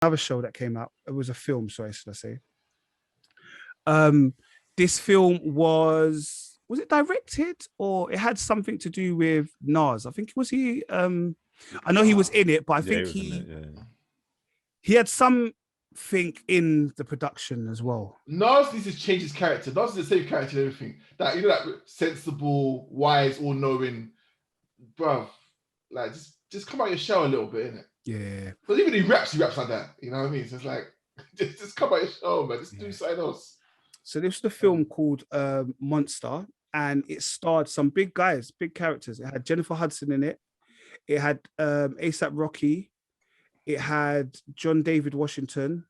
another show that came out. It was a film, sorry, should I say? This film was it directed or it had something to do with Nas? I think was he. I know he was in it, but I think he had something in the production as well. Nas needs to change his character. Nas is the same character and everything. That that sensible, wise, all-knowing, bruv. Like just come out your shell a little bit, innit? Yeah. But even he raps like that. You know what I mean? So it's like just come out your shell, man. Just do something else. So this was the film called Monster, and it starred some big guys, big characters. It had Jennifer Hudson in it. It had A$AP Rocky. It had John David Washington,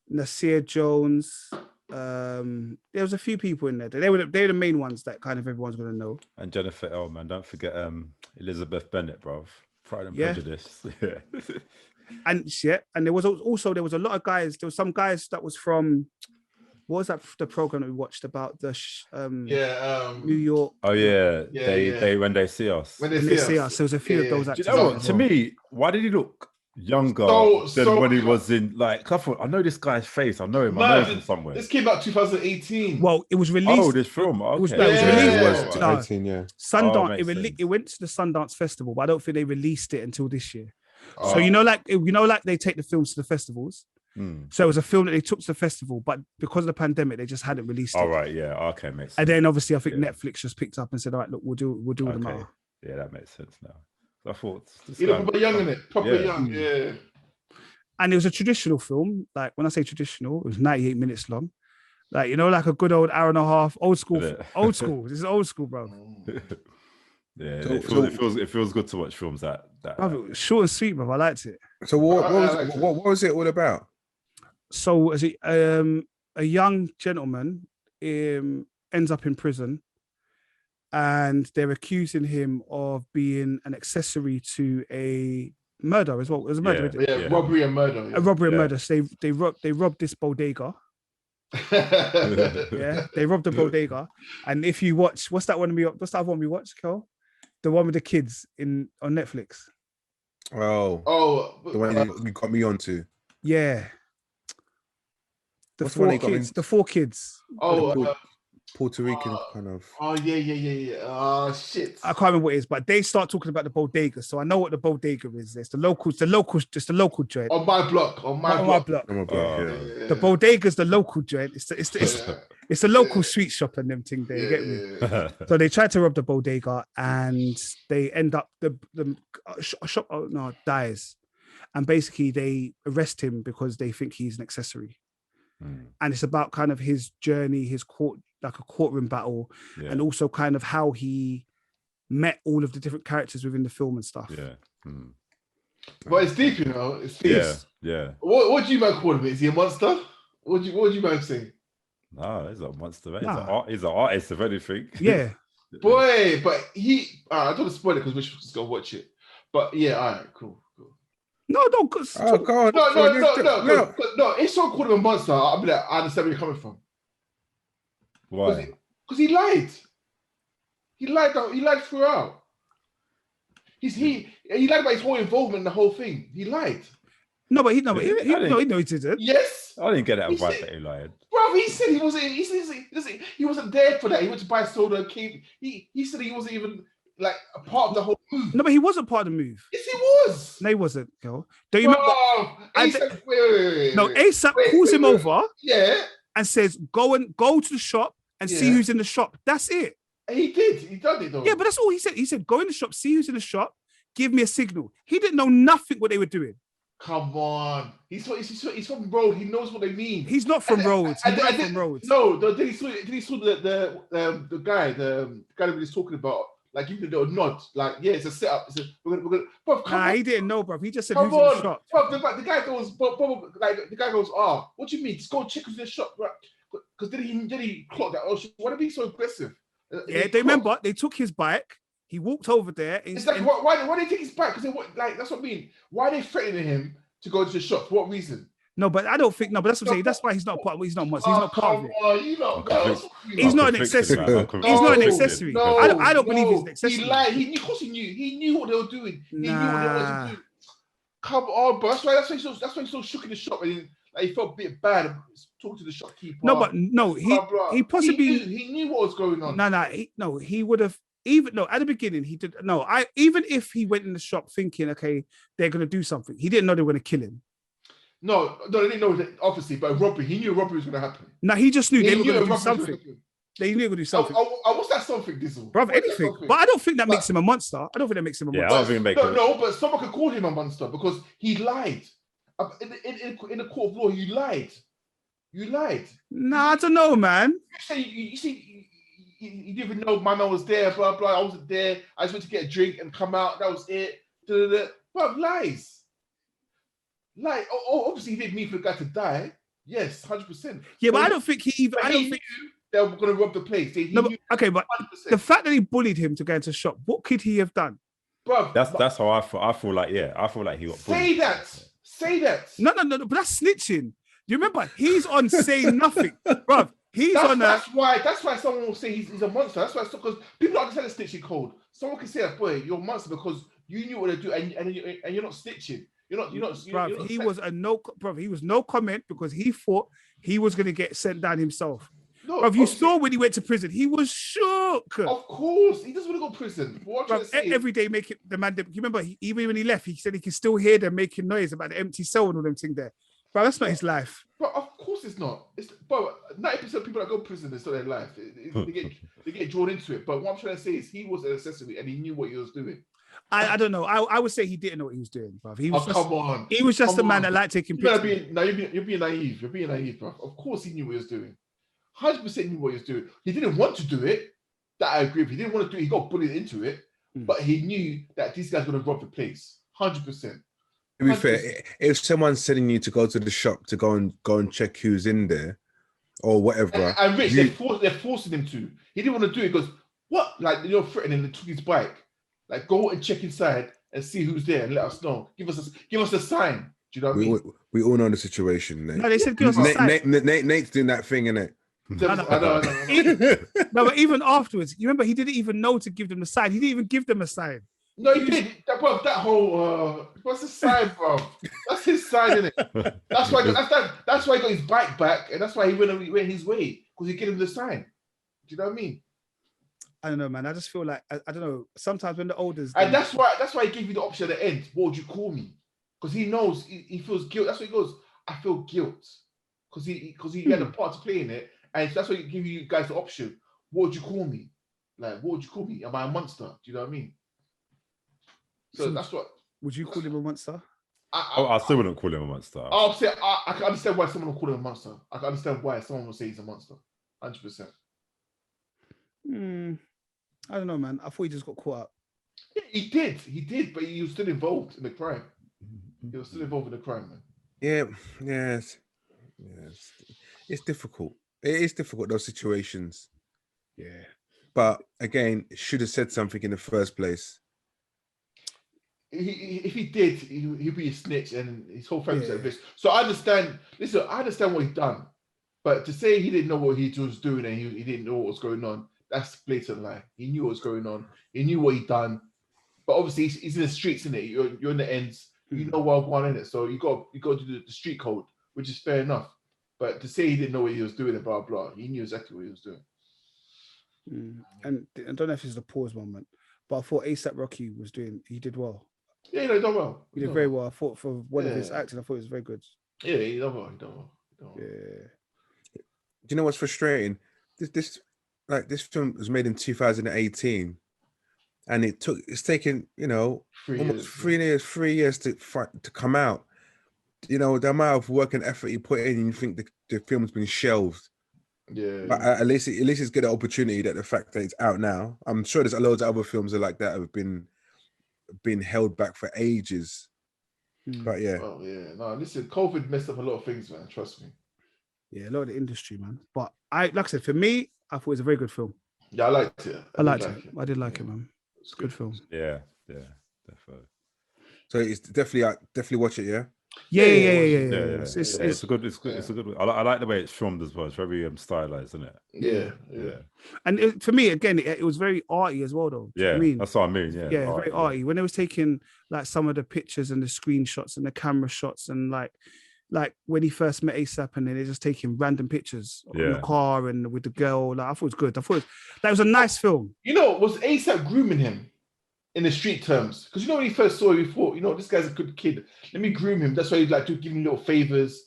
Nasir Jones. There was a few people in there. They're the main ones that kind of everyone's gonna know. And Jennifer man, don't forget Elizabeth Bennet, bro. Pride and Prejudice. And there was a lot of guys. There was some guys that was from. What was that? The program that we watched about the New York. Oh yeah, they when they see us. When they see us, there was a few of those. Do you know what? To me, why did he look younger than when he was in? Like, I know this guy's face. I know him. I know him somewhere. This came out 2018. Well, it was released. Oh, this film. Okay. It was released. 2018, yeah. Sundance. It went to the Sundance Festival, but I don't think they released it until this year. So like they take the films to the festivals. So it was a film that they took to the festival, but because of the pandemic, they just hadn't released it. All right, yeah, okay, makes sense. And then obviously, I think Netflix just picked up and said, "All right, look, we'll do them out." Yeah, that makes sense now. So I thought, proper young in it, proper young, yeah. And it was a traditional film. Like when I say traditional, it was 98 minutes long. Like like a good old hour and a half, old school. This is old school, bro. Yeah, it feels good to watch films that. Bro, short and sweet, bro. I liked it. So what was it all about? So as a young gentleman ends up in prison, and they're accusing him of being an accessory to a murder as well. It was a murder, robbery and murder. A robbery and murder. So they robbed this bodega. They robbed the bodega. And if you watch, what's that one we watched, Kel? The one with the kids on Netflix. Oh, the one you got me onto. Yeah. The four kids. Puerto Rican kind of. Oh yeah. Oh shit. I can't remember what it is, but they start talking about the bodega. So I know what the bodega is. It's the local joint. On my block. The bodega's the local joint. It's the local sweet shop and them thing there. You get me? So they try to rob the bodega and they end up the shop owner dies, and basically they arrest him because they think he's an accessory. And it's about kind of his journey, his courtroom battle, and also kind of how he met all of the different characters within the film and stuff. But it's deep, It's deep. Yeah. What do you man call him? Is he a monster? What do you man say? No, he's a monster, man. He's an artist of anything. Yeah. Boy, but he I don't want to spoil it because we should just go watch it. But yeah, all right, cool. No, don't. Go on. No. It's so called him a monster. I understand where you're coming from. Why? Because he lied. He lied throughout. He lied about his whole involvement in the whole thing. He lied. No, but he didn't. Yes. I didn't get that vibe that he lied. Bro, he said he wasn't. He wasn't there for that. He went to buy soda and came. He said he wasn't even like a part of the whole move. No, but he wasn't part of the move. Yes, he was. No, he wasn't, girl. Don't you remember? A$AP, wait. No, A$AP calls him over. Yeah. And says, go to the shop and see who's in the shop. That's it. And he did. He done it though. Yeah, but that's all he said. He said, go in the shop, see who's in the shop, give me a signal. He didn't know nothing what they were doing. Come on. He's from Rhodes. He knows what they mean. He's not from Rhodes. He's not from Rhodes. No, did he saw the guy that he was talking about? Like, you can do a nod. Like, yeah, it's a setup. We're gonna. Bro, he didn't know, bro. He just said, who's in the shop? Bro, the guy goes, the guy goes, what do you mean? Just go check who's in the shop, right? Because did he clock that? Oh, why did he be so aggressive? Yeah, they remember they took his bike. He walked over there. It's like, why did they take his bike? Because that's what I mean. Why are they threatening him to go to the shop? For what reason? No, but I don't think. No, but that's what I'm saying. That's why he's not part. He's not much. He's not part of it. He's not an accessory. He's not an accessory. I don't believe he's an accessory. He lied. Of course he knew. He knew what they were doing. He knew what they wanted to do. Come on, bro. That's why he's so shook in the shop, and he felt a bit bad talking to the shopkeeper. No, but no, he possibly he knew what was going on. He would have at the beginning he did even if he went in the shop thinking, okay, they're gonna do something, he didn't know they were gonna kill him. No, they didn't know that, obviously, but robbery, he knew robbery was gonna happen. No, he just knew they were gonna do something. They knew they were gonna do something. What's that something, Dizzle? Bro, anything. But I don't think that makes him a monster. I don't think that makes him a monster. I don't think it makes him. No, but someone could call him a monster because he lied. In the court of law, you lied. You lied. Nah, I don't know, man. You didn't even know my man was there, blah, blah. I wasn't there. I just went to get a drink and come out. That was it. Bro, lies. Like, obviously, he didn't mean for the guy to die. Yes, 100%. Yeah, but I don't think he even. I don't think they were going to rob the place. Okay, but 100%. The fact that he bullied him to go into shop, what could he have done? Bro, that's how I feel. I feel like he got bullied. Say that. No, but that's snitching. Do you remember? He's on saying nothing, bro. That's why someone will say he's a monster. That's why, because people don't understand the snitching code. Someone can say, "Boy, you're a monster because you knew what to do, and you're not snitching. You're not." He was no comment because he thought he was going to get sent down himself. No, bruv, you saw when he went to prison, he was shook. Of course, he doesn't want to go to prison. Every day making the man. You remember, even when he left, he said he could still hear them making noise about the empty cell and all them things there. But that's not his life. But of course it's not. 90% of people that go to prison, it's not their life. They get drawn into it. But what I'm trying to say is he was an accessory and he knew what he was doing. I don't know. I would say he didn't know what he was doing, bruv. Come on. He was just a man that liked taking pictures. You're being naive. You're being naive, bruv. Of course he knew what he was doing. 100% knew what he was doing. He didn't want to do it. That I agree with. He didn't want to do it. He got bullied into it. But he knew that these guys were going to rob the place. 100%. To be fair, if someone's telling you to go to the shop to go and check who's in there or whatever, and Rich, they're forcing him to. He didn't want to do it because what? Like, you're threatening and took his bike. Like, go and check inside and see who's there and let us know. Give us a sign. Do you know what I mean? We all know the situation, Nate. No, they said give us a sign. Nate's doing that thing, innit? No, but even afterwards, you remember he didn't even know to give them a sign. He didn't even give them a sign. No, he did. That whole what's the sign, bro? That's his sign, isn't it? That's why he got his bike back, and that's why he went his way, because he gave him the sign. Do you know what I mean? I don't know, man. I just feel like I don't know. Sometimes when the oldest, and that's why he gave you the option at the end. What would you call me? Because he knows he feels guilt. That's why he goes, I feel guilt, because he had a part to play in it, and that's why he give you guys the option. What would you call me? Like, what would you call me? Am I a monster? Do you know what I mean? So that's what. Would you call him a monster? I still wouldn't call him a monster. I'll say I can understand why someone will call him a monster. I can understand why someone will say he's a monster. 100%. I don't know, man. I thought he just got caught up. Yeah, he did, but he was still involved in the crime. He was still involved in the crime, man. Yes. It's difficult. It is difficult, those situations. Yeah. But again, should have said something in the first place. If he did, he'd be a snitch and his whole family's at risk. So I understand. Listen, I understand what he's done, but to say he didn't know what he was doing and he didn't know what was going on, that's a blatant lie. He knew what was going on. He knew what he'd done. But obviously, he's in the streets, isn't it? You're in the ends. You know what going on in it. So you got to do the street code, which is fair enough. But to say he didn't know what he was doing and blah blah, he knew exactly what he was doing. And I don't know if it's the pause moment, but I thought A$AP Rocky he did well. Yeah, he done well. He did very well. I thought for one of his acting, I thought it was very good. Yeah, he done well. Yeah. Do you know what's frustrating? This film was made in 2018, and it's taken almost 3 years to come out. You know, the amount of work and effort he put in, you think the film's been shelved. Yeah. But at least it's get an opportunity that the fact that it's out now. I'm sure there's loads of other films like that have been held back for ages. But yeah. Oh yeah. No, listen, COVID messed up a lot of things, man. Trust me. Yeah, a lot of the industry, man. But like I said, for me, I thought it was a very good film. Yeah, I liked it. I did like it, man. It's a good film. Yeah, definitely. So it's definitely watch it, yeah? Yeah. It's a good. It's a good. I like the way it's filmed as well. It's very stylized, isn't it? Yeah. And for me, again, it was very arty as well, though. Yeah, I mean, that's what I mean. Yeah, it's very arty. When they was taking like some of the pictures and the screenshots and the camera shots and like when he first met ASAP and then they're just taking random pictures in the car and with the girl. Like I thought it was good. I thought that was a nice film. You know, was ASAP grooming him in the street terms? Because you know when he first saw him, he thought, you know, this guy's a good kid. Let me groom him. That's why he'd like to give him little favors.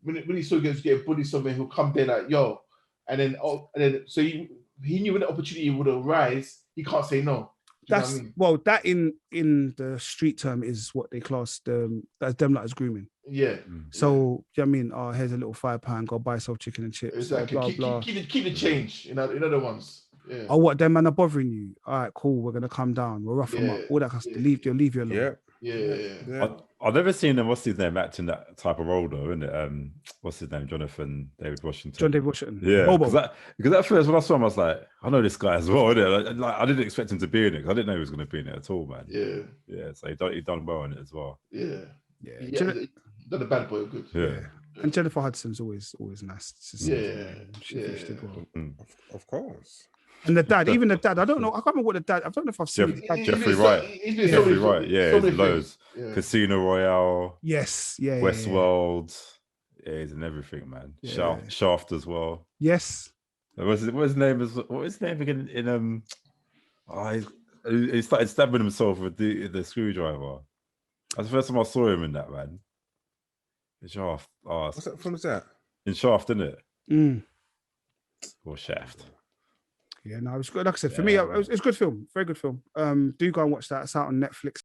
When he saw he was getting bullied somewhere, he'll come there like, yo, and then so he knew when the opportunity would arise, he can't say no. That's well, that in the street term is what they class that's them like as grooming. Yeah. So you know what I mean, oh, here's a little £5, go buy yourself chicken and chips. Exactly. Blah, blah. Keep the change. In other ones. Yeah. Oh, what them man are bothering you? All right, cool. We're gonna come down. We'll rough them up. All that kind of stuff. Leave you alone. Yeah. I've never seen him. What's his name acting that type of role though, isn't it? What's his name? John David Washington. Yeah. Because at first when I saw him, I was like, I know this guy as well. Isn't it? Like I didn't expect him to be in it. I didn't know he was going to be in it at all, man. Yeah. So he done well in it as well. Yeah. Done a bad boy good. Yeah. And Jennifer Hudson's always nice. She did well. Of course. And the dad, even the dad, I don't know. I can't remember what the dad. I don't know if I've seen Jeffrey Wright. Jeffrey Wright. Yeah, he's loads. Casino Royale. Yes. Yeah. Westworld. Yeah, he's in everything, man. Yeah. Shaft as well. Yes. What his name again? In he started stabbing himself with the screwdriver. That's the first time I saw him in that, man. In Shaft. What's that from? Is that in Shaft, isn't it? Or Shaft. Yeah, no, it was good. Like I said, for me, it's a good film. Very good film. Do go and watch that. It's out on Netflix.